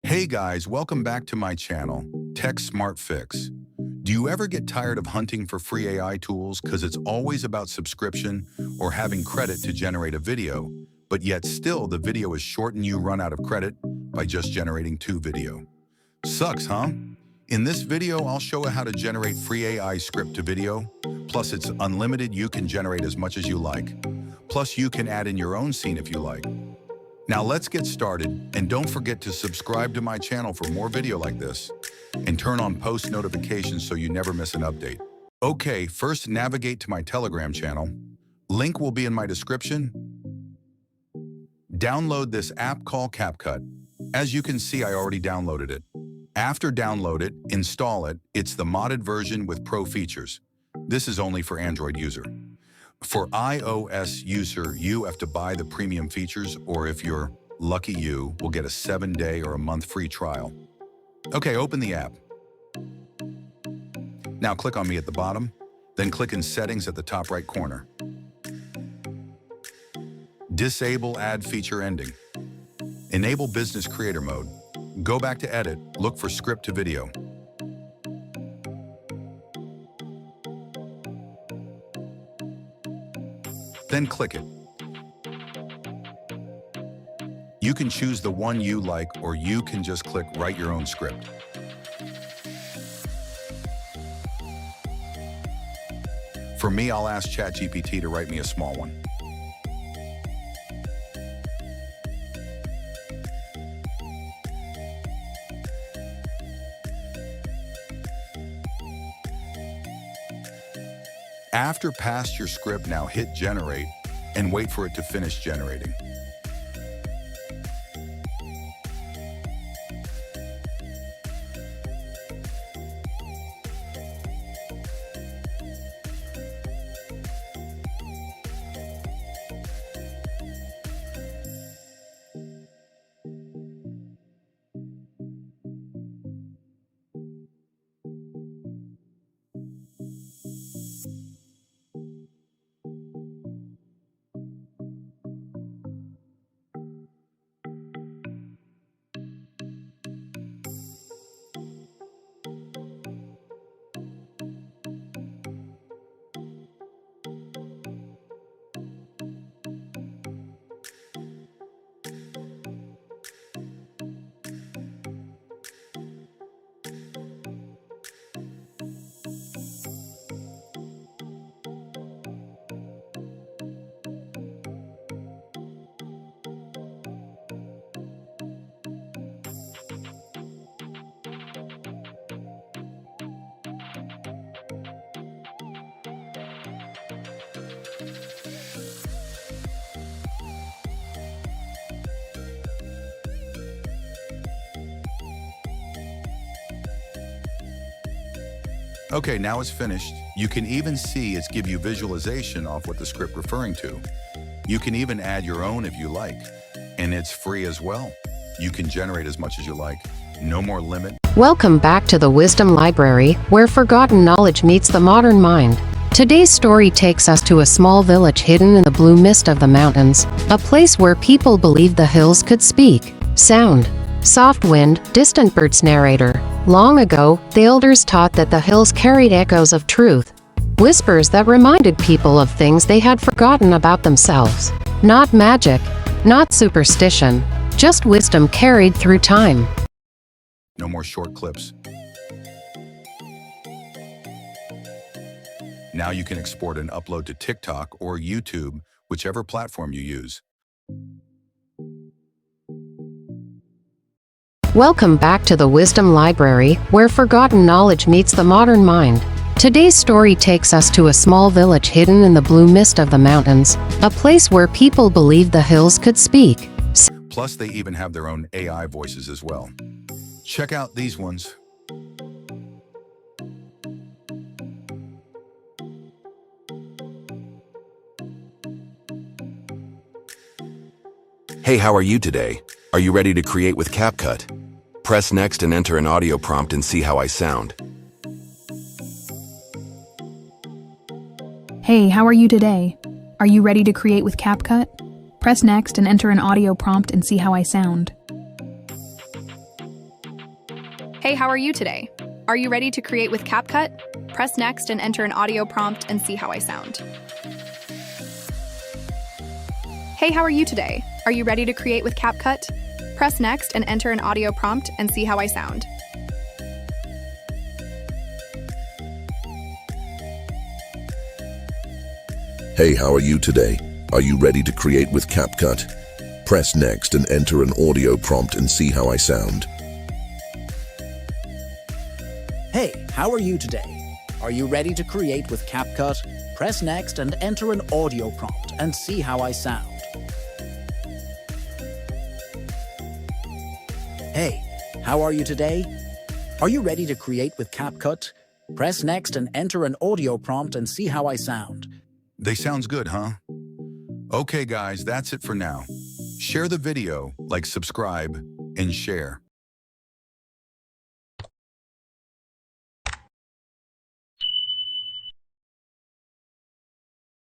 Hey guys, welcome back to my channel, Tech SmartFix. Do you ever get tired of hunting for free AI tools because it's always about subscription or having credit to generate a video, but yet still the video is short and you run out of credit by just generating 2 video? Sucks, huh? In this video, I'll show you how to generate free AI script to video. Plus, it's unlimited, you can generate as much as you like. Plus, you can add in your own scene if you like. Now let's get started, and don't forget to subscribe to my channel for more video like this, and turn on post notifications so you never miss an update. Okay, first navigate to my Telegram channel. Link will be in my description. Download this app called CapCut. As you can see, I already downloaded it. After download it, install it. It's the modded version with pro features. This is only for Android user. For iOS user, you have to buy the premium features, or if you're lucky, you will get a 7-day or a month free trial. Okay, open the app. Now click on me at the bottom, then click in settings at the top right corner. Disable ad feature ending. Enable business creator mode. Go back to edit, look for script to video. Then click it. You can choose the one you like, or you can just click write your own script. For me, I'll ask ChatGPT to write me a small one. After pass your script, now hit generate and wait for it to finish generating. Okay, now it's finished. You can even see it's give you visualization of what the script referring to. You can even add your own if you like, and it's free as well. You can generate as much as you like. No more limit. Welcome back to the Wisdom Library, where forgotten knowledge meets the modern mind. Today's story takes us to a small village hidden in the blue mist of the mountains, a place where people believed the hills could speak. Sound. Soft wind, distant birds. Narrator. Long ago, the elders taught that the hills carried echoes of truth, whispers that reminded people of things they had forgotten about themselves. Not magic, not superstition, just wisdom carried through time. No more short clips. Now you can export and upload to TikTok or YouTube, whichever platform you use. Welcome back to the Wisdom Library, where forgotten knowledge meets the modern mind. Today's story takes us to a small village hidden in the blue mist of the mountains, a place where people believed the hills could speak. Plus, they even have their own AI voices as well. Check out these ones. Hey, how are you today? Are you ready to create with CapCut? Press next and enter an audio prompt and see how I sound. Hey, how are you today? Are you ready to create with CapCut? Press next and enter an audio prompt and see how I sound. Hey, how are you today? Are you ready to create with CapCut? Press next and enter an audio prompt and see how I sound. Hey, how are you today? Are you ready to create with CapCut? Press next and enter an audio prompt and see how I sound. Hey, how are you today? Are you ready to create with CapCut? Press next and enter an audio prompt and see how I sound. Hey, how are you today? Are you ready to create with CapCut? Press next and enter an audio prompt and see how I sound. Hey, how are you today? Are you ready to create with CapCut? Press next and enter an audio prompt and see how I sound. They sounds good, huh? Okay, guys, that's it for now. Share the video, like, subscribe, and share.